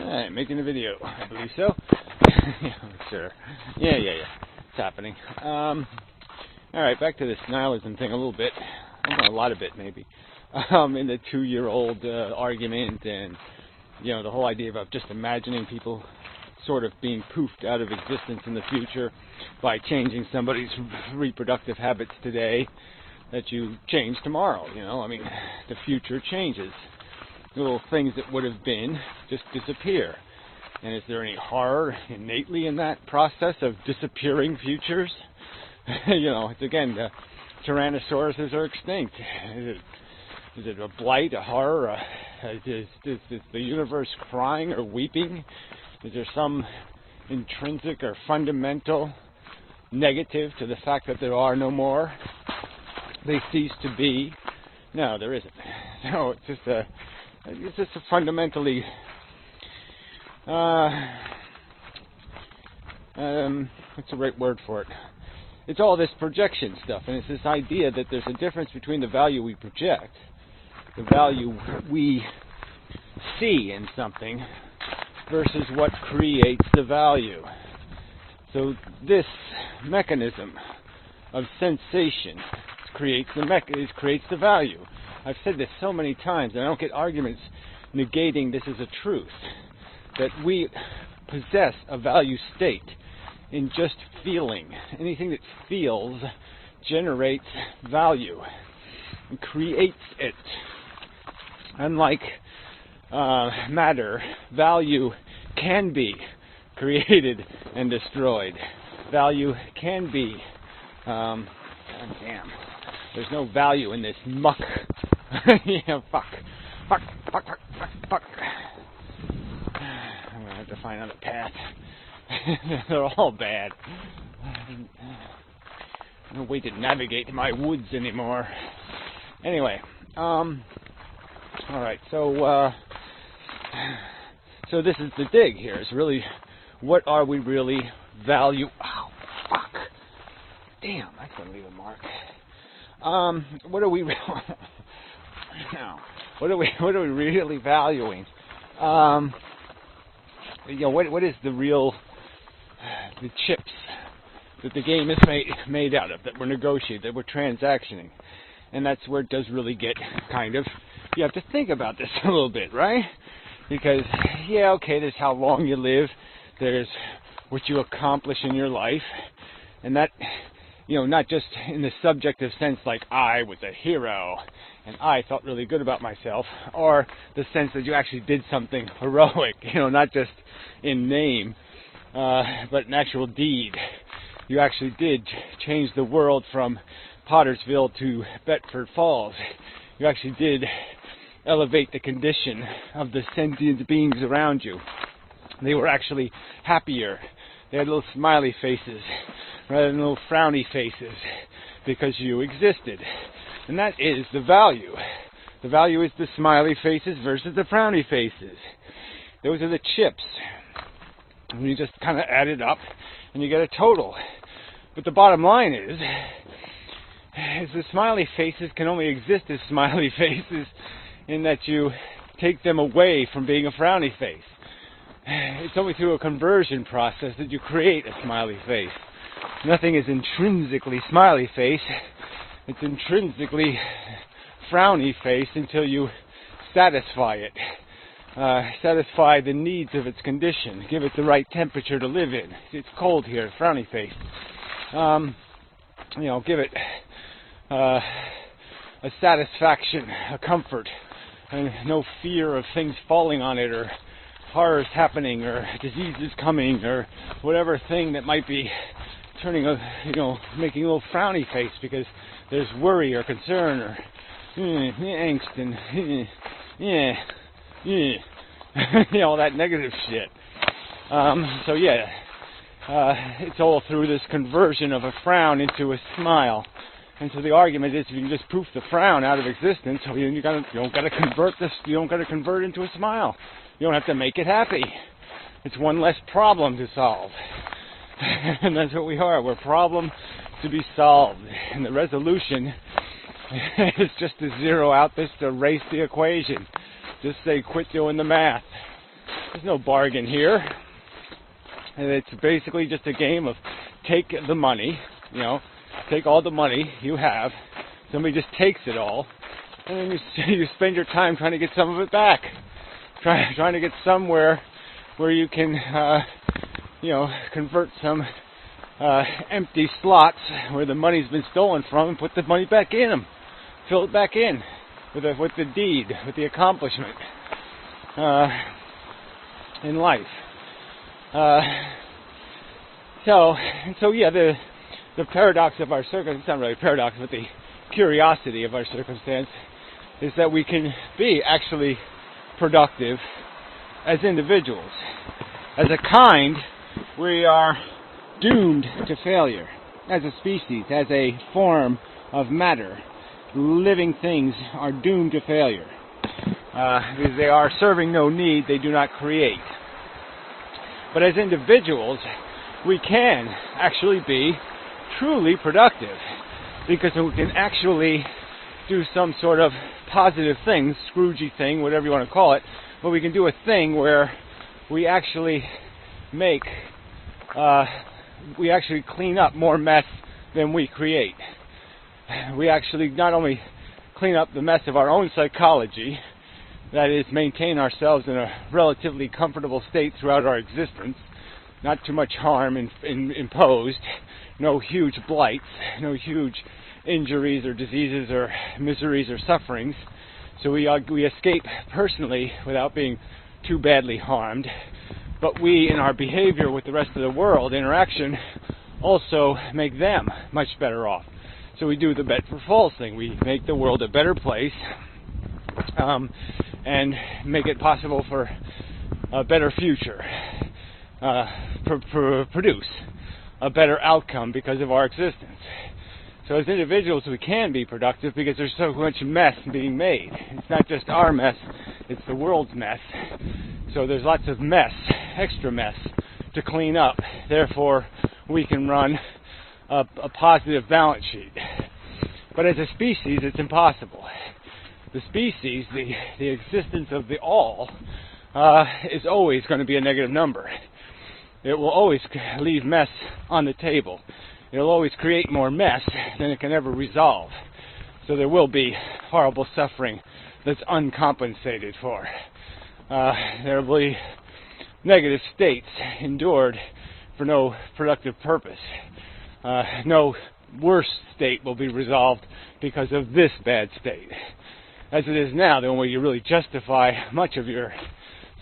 Alright, making a video. I believe so. Yeah, sure. Yeah. It's happening. Alright, back to this nihilism thing a little bit. A lot of it, maybe. In the 2-year-old argument, and, the whole idea of just imagining people sort of being poofed out of existence in the future by changing somebody's reproductive habits today that you change tomorrow, the future changes. Little things that would have been just disappear. And is there any horror innately in that process of disappearing futures? It's again, the Tyrannosauruses are extinct. Is it a blight, a horror? Is the universe crying or weeping? Is there some intrinsic or fundamental negative to the fact that there are no more? They cease to be? No, there isn't. No, it's just a fundamentally what's the right word for it? It's all this projection stuff, and it's this idea that there's a difference between the value we project, the value we see in something, versus what creates the value. So this mechanism of sensation creates the value. I've said this so many times, and I don't get arguments negating this as a truth, that we possess a value state in just feeling. Anything that feels generates value and creates it. Unlike matter, value can be created and destroyed. Value can be God damn. There's no value in this muck. Fuck. I'm gonna have to find another path. They're all bad. No way to navigate my woods anymore. Anyway, alright, so this is the dig here. It's really, what are we really value? Oh, fuck. Damn, that's gonna leave a mark. What are we what are we really valuing? What is the real the chips that the game is made out of, that we're negotiating, that we're transactioning? And that's where it does really get kind of, you have to think about this a little bit, right? Because there's how long you live, there's what you accomplish in your life, and that, not just in the subjective sense like I was a hero and I felt really good about myself, or the sense that you actually did something heroic, not just in name, but in actual deed. You actually did change the world from Pottersville to Bedford Falls. You actually did elevate the condition of the sentient beings around you. They were actually happier. They had little smiley faces rather than little frowny faces because you existed. And that is the value. The value is the smiley faces versus the frowny faces. Those are the chips. And you just kind of add it up and you get a total. But the bottom line is the smiley faces can only exist as smiley faces in that you take them away from being a frowny face. It's only through a conversion process that you create a smiley face. Nothing is intrinsically smiley face. It's intrinsically frowny face until you satisfy it. Satisfy the needs of its condition. Give it the right temperature to live in. It's cold here, frowny face. Give it a satisfaction, a comfort, and no fear of things falling on it, or horrors happening, or diseases coming, or whatever thing that might be turning making a little frowny face because there's worry or concern or angst and all that negative shit. It's all through this conversion of a frown into a smile. And so the argument is, if you can just poof the frown out of existence, you don't got to convert it into a smile. You don't have to make it happy. It's one less problem to solve. And that's what we are. We're a problem to be solved. And the resolution is just to zero out this, to erase the equation. Just say, quit doing the math. There's no bargain here. And it's basically just a game of take the money, take all the money you have. Somebody just takes it all, and then you spend your time trying to get some of it back. Trying to get somewhere where you can, convert some empty slots where the money's been stolen from and put the money back in them. Fill it back in with the deed, with the accomplishment in life. The paradox of our circumstance, it's not really a paradox, but the curiosity of our circumstance is that we can be actually productive as individuals. As a kind, we are doomed to failure. As a species, as a form of matter, living things are doomed to failure. Because they are serving no need, they do not create. But as individuals, we can actually be truly productive, because we can actually do some sort of positive thing, Scroogey thing, whatever you want to call it, but we can do a thing where we actually we actually clean up more mess than we create. We actually not only clean up the mess of our own psychology, that is, maintain ourselves in a relatively comfortable state throughout our existence, not too much harm imposed, no huge blights, no huge injuries or diseases or miseries or sufferings. So we escape personally without being too badly harmed. But we, in our behavior with the rest of the world, interaction, also make them much better off. So we do the bet for false thing. We make the world a better place, and make it possible for a better future, produce a better outcome because of our existence. So as individuals, we can be productive because there's so much mess being made. It's not just our mess, it's the world's mess. So there's lots of mess, extra mess, to clean up. Therefore, we can run a positive balance sheet. But as a species, it's impossible. The species, the existence of the all, is always going to be a negative number. It will always leave mess on the table. It'll always create more mess than it can ever resolve. So there will be horrible suffering that's uncompensated for. There will be negative states endured for no productive purpose. No worse state will be resolved because of this bad state. As it is now, the only way you really justify much of your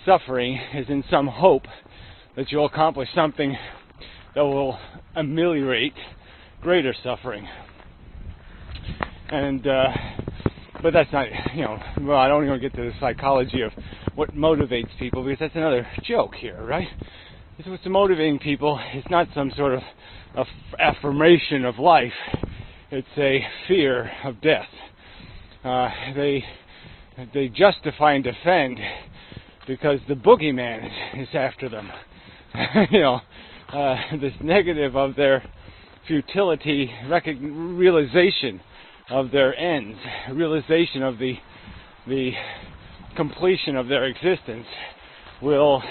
suffering is in some hope that you'll accomplish something that will ameliorate greater suffering. And but that's not, well, I don't even get to the psychology of what motivates people, because that's another joke here, right? What's motivating people is not some sort of affirmation of life. It's a fear of death. They justify and defend because the boogeyman is after them. This negative of their futility, realization of their ends, realization of the completion of their existence will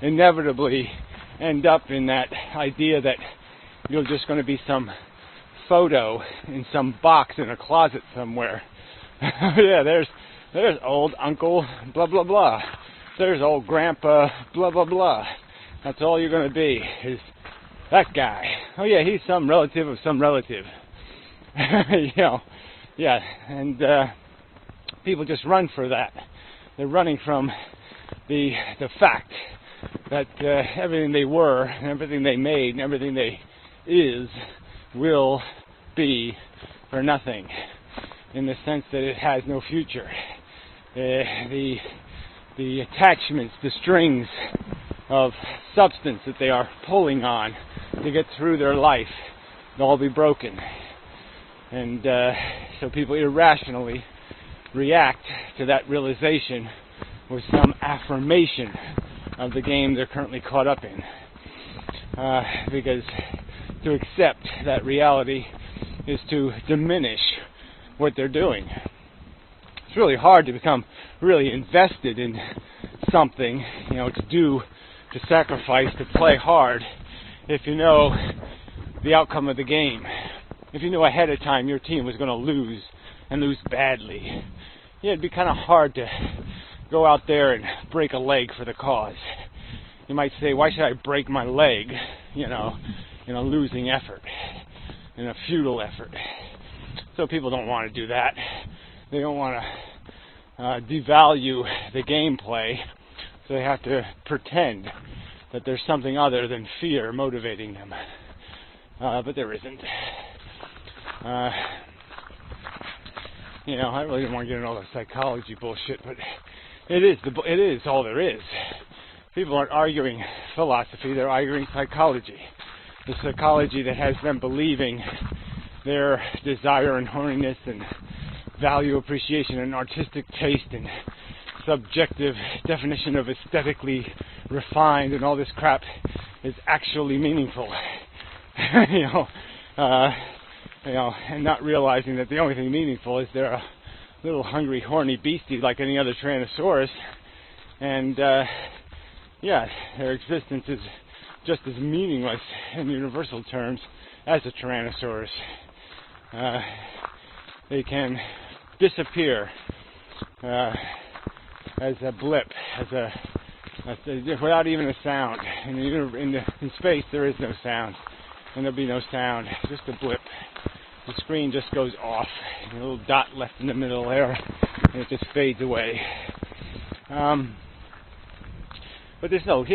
inevitably end up in that idea that you're just going to be some photo in some box in a closet somewhere. Yeah, there's old Uncle blah blah blah. There's old Grandpa blah blah blah. That's all you're going to be, is that guy. Oh yeah, he's some relative of some relative. Yeah, and people just run for that. They're running from the fact that everything they were, and everything they made, and everything they is will be for nothing, in the sense that it has no future. The attachments, the strings of substance that they are pulling on to get through their life, they'll all be broken. And so people irrationally react to that realization with some affirmation of the game they're currently caught up in. Because to accept that reality is to diminish what they're doing. It's really hard to become really invested in something, to do, to sacrifice, to play hard, if you know the outcome of the game. If you knew ahead of time your team was going to lose, and lose badly, it'd be kind of hard to go out there and break a leg for the cause. You might say, why should I break my leg, in a losing effort, in a futile effort? So people don't want to do that. They don't want to devalue the gameplay, so they have to pretend that there's something other than fear motivating them. But there isn't. I really don't want to get into all the psychology bullshit, but it is all there is. People aren't arguing philosophy, they're arguing psychology. The psychology that has them believing their desire and horniness and value appreciation and artistic taste and subjective definition of aesthetically refined and all this crap is actually meaningful. And not realizing that the only thing meaningful is they're a little hungry, horny beastie like any other Tyrannosaurus, and their existence is just as meaningless in universal terms as a Tyrannosaurus. They can disappear as a blip, without even a sound. In space, there is no sound, and there'll be no sound, just a blip. The screen just goes off, and a little dot left in the middle there, and it just fades away. But there's no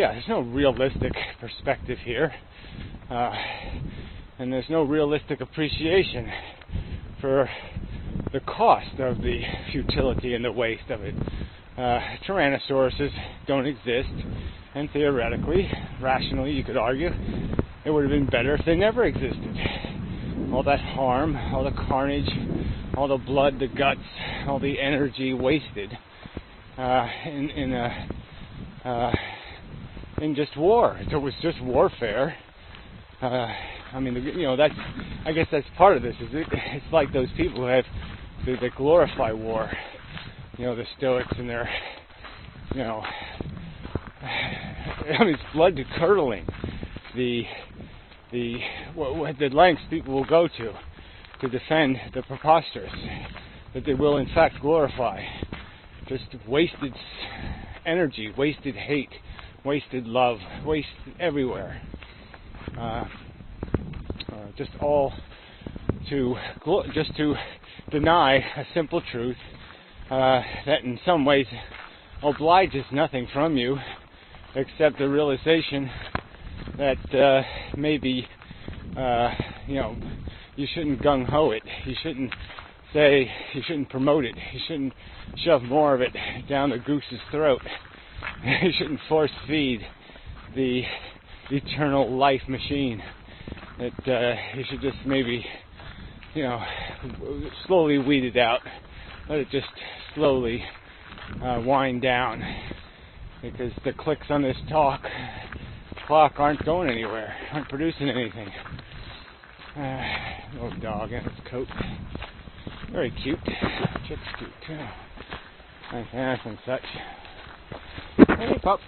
realistic perspective here, and there's no realistic appreciation for the cost of the futility and the waste of it. Tyrannosauruses don't exist, and theoretically, rationally, you could argue, it would have been better if they never existed. All that harm, all the carnage, all the blood, the guts, all the energy wasted in just war. It was just warfare. I guess that's part of this. It's like those people who that glorify war. The Stoics and their, it's blood curdling. The lengths people will go to defend the preposterous, that they will in fact glorify. Just wasted energy, wasted hate, wasted love, waste everywhere. Just to deny a simple truth that in some ways obliges nothing from you except the realization that maybe you shouldn't gung-ho it. You shouldn't promote it. You shouldn't shove more of it down the goose's throat. You shouldn't force feed the eternal life machine. That you should just maybe, slowly weed it out. Let it just slowly wind down. Because the clicks on this clock aren't going anywhere, aren't producing anything. Little dog in its coat. Very cute. Chick's cute too. Nice ass and such. Hey, pup.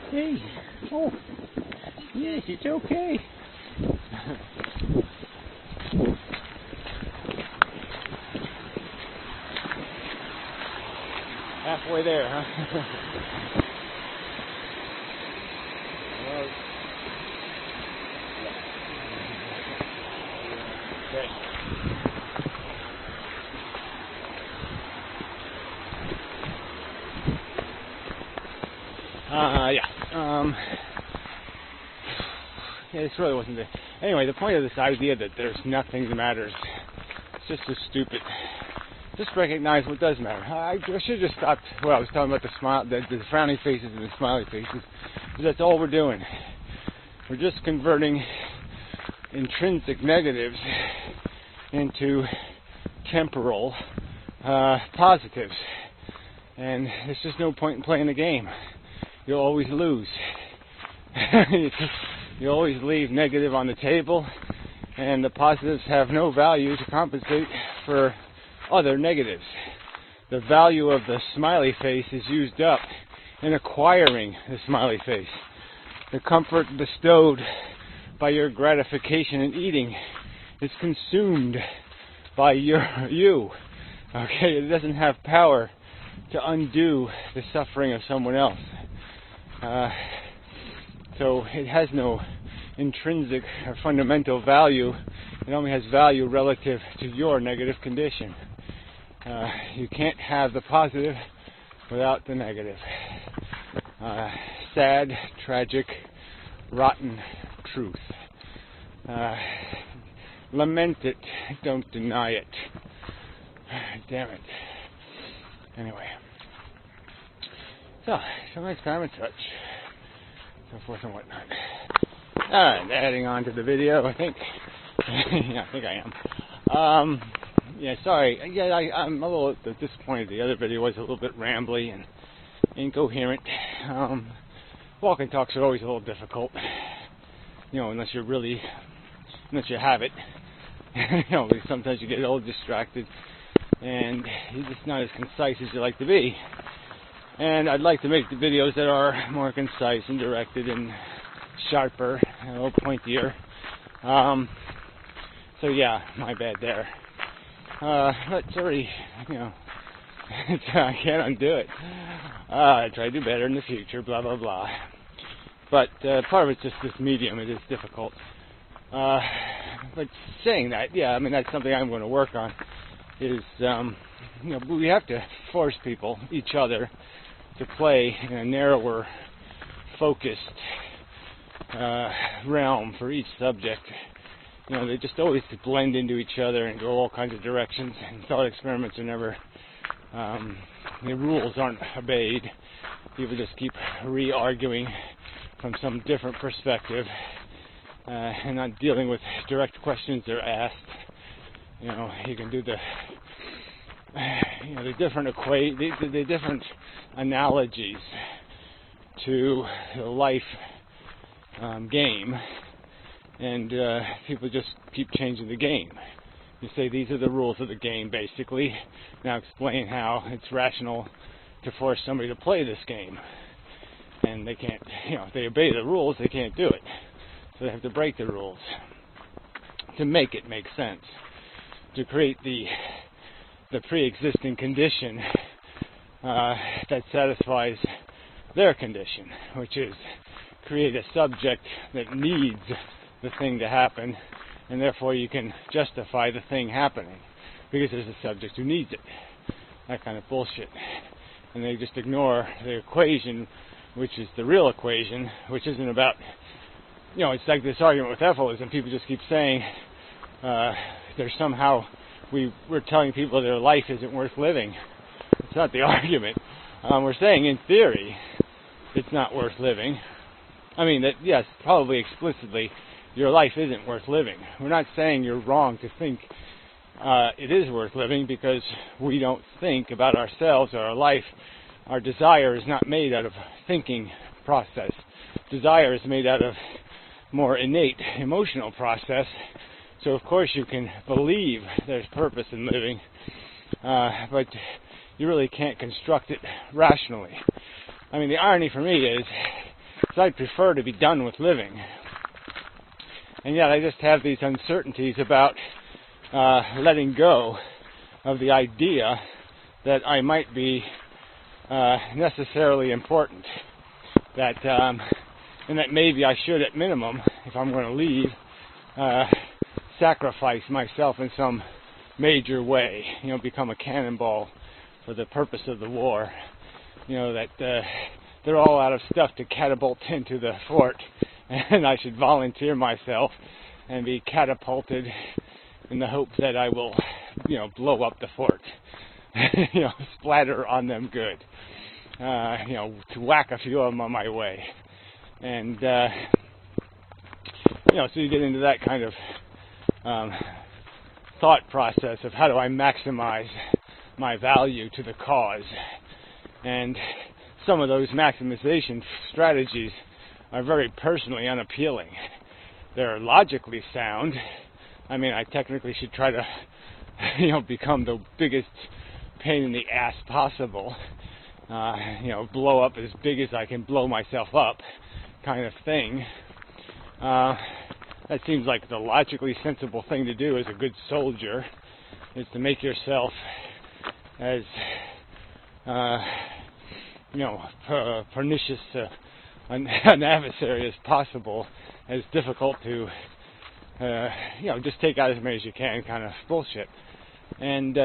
Hey. Oh. Yes, it's okay. Halfway there, huh? Okay. This really wasn't it. Anyway, the point of this idea that there's nothing that matters, it's just so stupid. Just recognize what does matter. I should have just stopped. Well, I was talking about the frowny faces and the smiley faces, because that's all we're doing. We're just converting intrinsic negatives into temporal positives, and there's just no point in playing the game. You'll always lose. You always leave negative on the table, and the positives have no value to compensate for other negatives. the value of the smiley face is used up in acquiring the smiley face. The comfort bestowed by your gratification in eating is consumed by you. Okay, it doesn't have power to undo the suffering of someone else. So it has no intrinsic or fundamental value. It only has value relative to your negative condition. You can't have the positive without the negative. Sad, tragic, rotten truth. Lament it, don't deny it. Damn it. Anyway. So next time and such. So forth and whatnot. Alright, adding on to the video, I think. Yeah, I think I am. Yeah, sorry. Yeah, I'm a little disappointed. The other video was a little bit rambly and incoherent. Walk and talks are always a little difficult. You know, unless you have it. You know, sometimes you get a little distracted and you're just not as concise as you like to be. And I'd like to make the videos that are more concise and directed and sharper, a little pointier. So yeah, my bad there. But sorry, you know, I can't undo it. I try to do better in the future, blah, blah, blah. But part of it's just this medium. It is difficult. But saying that, yeah, I mean, that's something I'm going to work on. Is, you know, we have to force people, each other, to play in a narrower, focused realm for each subject. You know, they just always blend into each other and go all kinds of directions, and thought experiments are never, the rules aren't obeyed. People just keep re-arguing from some different perspective, and not dealing with direct questions they're asked. You know, you can do the different analogies to the life game, and people just keep changing the game. You say these are the rules of the game, basically. Now explain how it's rational to force somebody to play this game. And they can't, you know, if they obey the rules, they can't do it. So they have to break the rules to make it make sense, to create the pre-existing condition that satisfies their condition, which is create a subject that needs the thing to happen, and therefore you can justify the thing happening because there's a subject who needs it. That kind of bullshit. And they just ignore the equation, which is the real equation, which isn't about, you know, it's like this argument with Efilism. People just keep saying there's somehow we're telling people their life isn't worth living. It's not the argument. We're saying in theory it's not worth living. I mean, that yes, probably explicitly your life isn't worth living. We're not saying you're wrong to think it is worth living, because we don't think about ourselves or our life. Our desire is not made out of thinking process. Desire is made out of more innate emotional process. So of course you can believe there's purpose in living, but you really can't construct it rationally. I mean, the irony for me is I'd prefer to be done with living, and yet I just have these uncertainties about letting go of the idea that I might be necessarily important, that and that maybe I should, at minimum, if I'm going to leave, sacrifice myself in some major way, you know, become a cannonball for the purpose of the war. You know, that they're all out of stuff to catapult into the fort, and I should volunteer myself and be catapulted in the hope that I will, you know, blow up the fort, you know, splatter on them good, you know, to whack a few of them on my way. And, you know, so you get into that kind of thought process of how do I maximize my value to the cause. And some of those maximization strategies are very personally unappealing. They're logically sound. I mean, I technically should try to, you know, become the biggest pain in the ass possible, blow up as big as I can blow myself up kind of thing. That seems like the logically sensible thing to do as a good soldier, is to make yourself as pernicious an adversary as possible, as difficult to just take out as many as you can kind of bullshit. And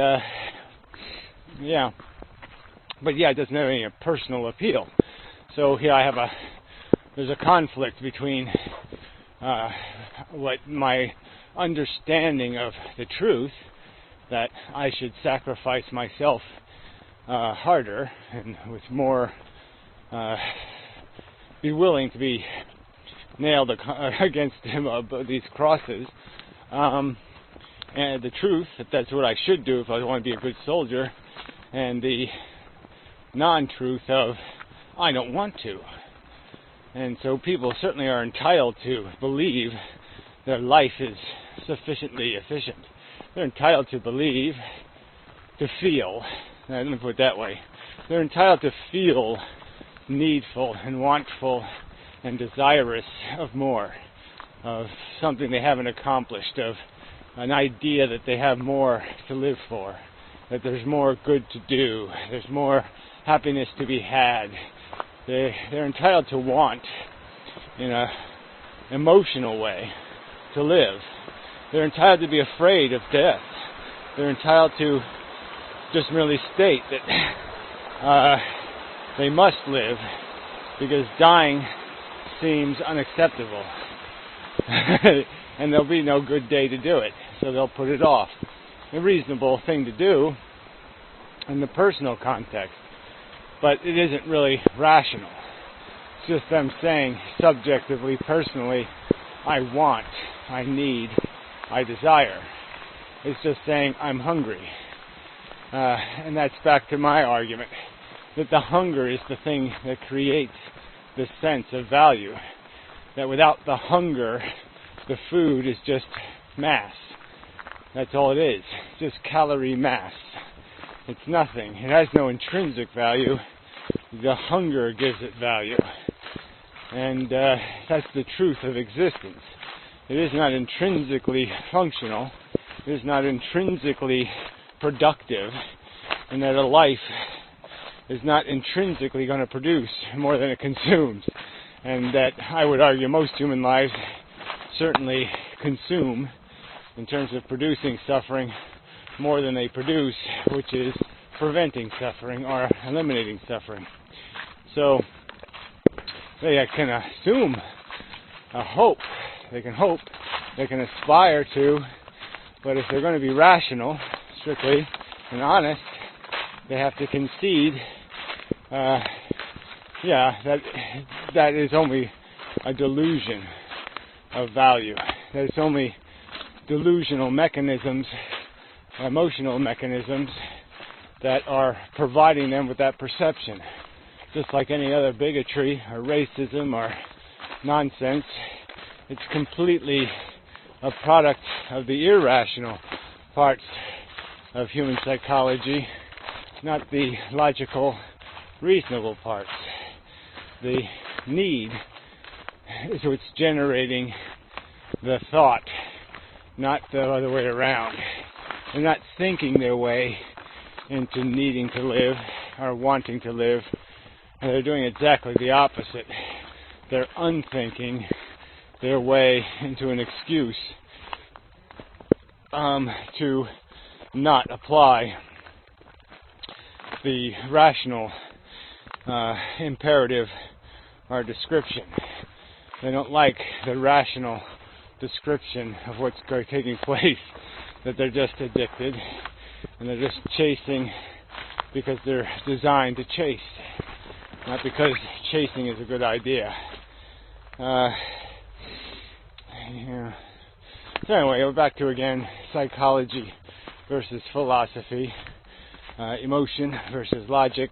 but it doesn't have any personal appeal. So here there's a conflict between what my understanding of the truth, that I should sacrifice myself harder and with more, be willing to be nailed against these crosses, and the truth that that's what I should do if I want to be a good soldier, and the non-truth of I don't want to. And so people certainly are entitled to believe their life is sufficiently efficient. They're entitled to believe, to feel, let me put it that way, they're entitled to feel needful and wantful and desirous of more, of something they haven't accomplished, of an idea that they have more to live for, that there's more good to do, there's more happiness to be had. They're entitled to want in an emotional way to live. They're entitled to be afraid of death. They're entitled to just merely state that they must live because dying seems unacceptable. And there'll be no good day to do it, so they'll put it off. A reasonable thing to do in the personal context, but it isn't really rational. It's just them saying subjectively, personally, I want, I need, I desire. It's just saying I'm hungry. And that's back to my argument, that the hunger is the thing that creates the sense of value. That without the hunger, the food is just mass. That's all it is, just calorie mass. It's nothing. It has no intrinsic value. The hunger gives it value. And that's the truth of existence. It is not intrinsically functional. It is not intrinsically productive. And that a life is not intrinsically going to produce more than it consumes. And that I would argue most human lives certainly consume, in terms of producing suffering, more than they produce, which is preventing suffering or eliminating suffering. So they can assume a hope. They can hope. They can aspire to. But if they're going to be rational, strictly, and honest, they have to concede that is only a delusion of value. That it's only delusional mechanisms, emotional mechanisms, that are providing them with that perception. Just like any other bigotry or racism or nonsense, it's completely a product of the irrational parts of human psychology, not the logical, reasonable parts. The need is what's generating the thought, not the other way around. They're not thinking their way into needing to live or wanting to live. And they're doing exactly the opposite. They're unthinking their way into an excuse to not apply the rational imperative or description. They don't like the rational description of what's taking place, that they're just addicted and they're just chasing because they're designed to chase, not because chasing is a good idea. So anyway, we're back to again psychology versus philosophy, emotion versus logic,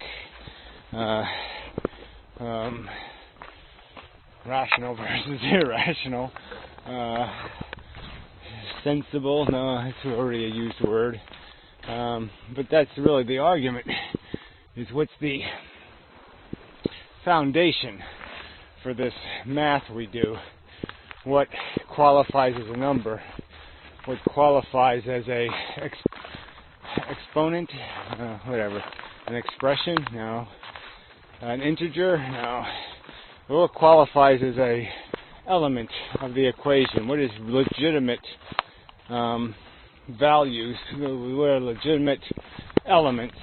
rational versus irrational, sensible, no, it's already a used word, But that's really the argument, is what's the foundation for this math we do? What qualifies as a number? What qualifies as a exponent? Whatever. An expression? No. An integer? No. What qualifies as a element of the equation? What is legitimate values? What are legitimate elements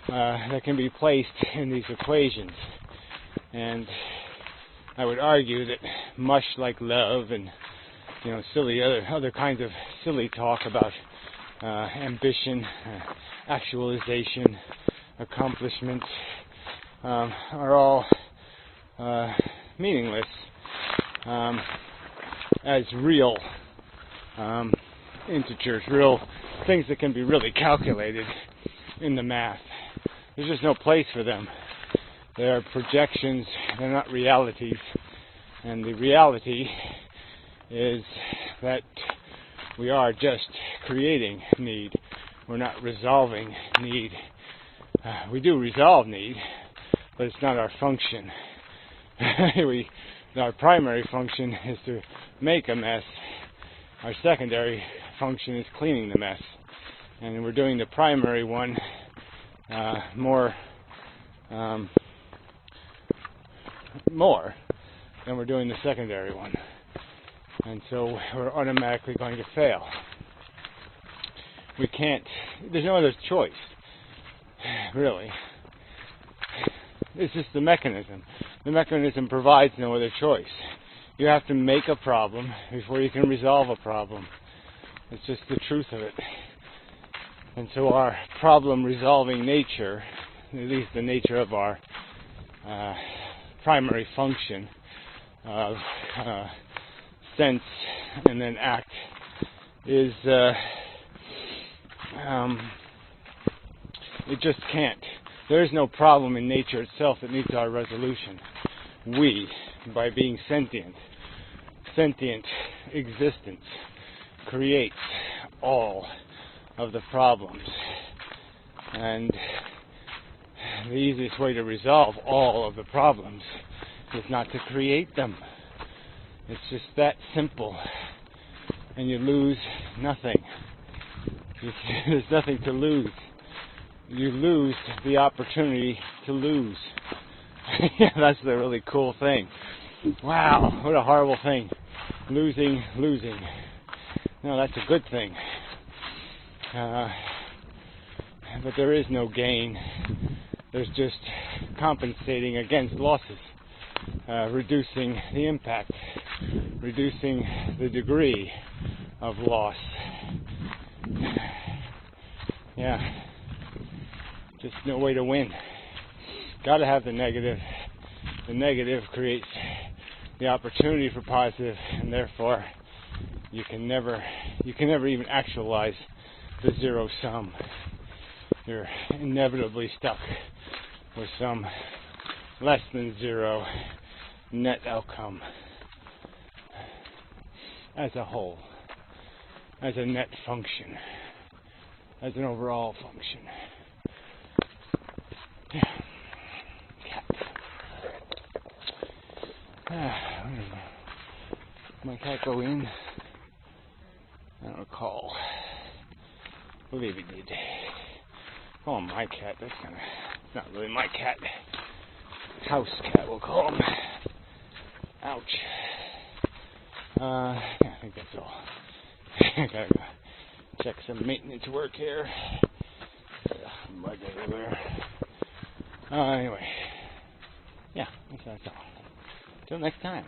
that can be placed in these equations? And I would argue that mush like love and silly other kinds of silly talk about ambition, actualization, accomplishment are all meaningless as real integers, real things that can be really calculated in the math. There's just no place for them. They are projections, they're not realities. And the reality is that we are just creating need. We're not resolving need. We do resolve need, but it's not our function. Our primary function is to make a mess. Our secondary function is cleaning the mess. And we're doing the primary one more than we're doing the secondary one. And so we're automatically going to fail. We can't, there's no other choice, really. It's just the mechanism. The mechanism provides no other choice. You have to make a problem before you can resolve a problem. It's just the truth of it. And so our problem-resolving nature, at least the nature of our primary function of sense and then act, is it just can't. There is no problem in nature itself that needs our resolution. We, by being sentient existence, creates all of the problems. And the easiest way to resolve all of the problems is not to create them. It's just that simple. And you lose nothing. There's nothing to lose. You lose the opportunity to lose. That's the really cool thing. Wow, what a horrible thing. Losing. No, that's a good thing. But there is no gain. There's just compensating against losses, reducing the impact, reducing the degree of loss. Yeah, just no way to win. Got to have the negative. The negative creates the opportunity for positive, and therefore you can never even actualize the zero sum. You're inevitably stuck with some less than zero net outcome as a whole, as a net function, as an overall function. Yeah. My cat go in? I don't recall. I believe he did. Oh, my cat. That's kind of not really my cat. House cat, we'll call him. Ouch. Yeah, I think that's all. I gotta go check some maintenance work here. Mud everywhere. Anyway. Yeah, that's all. Till next time.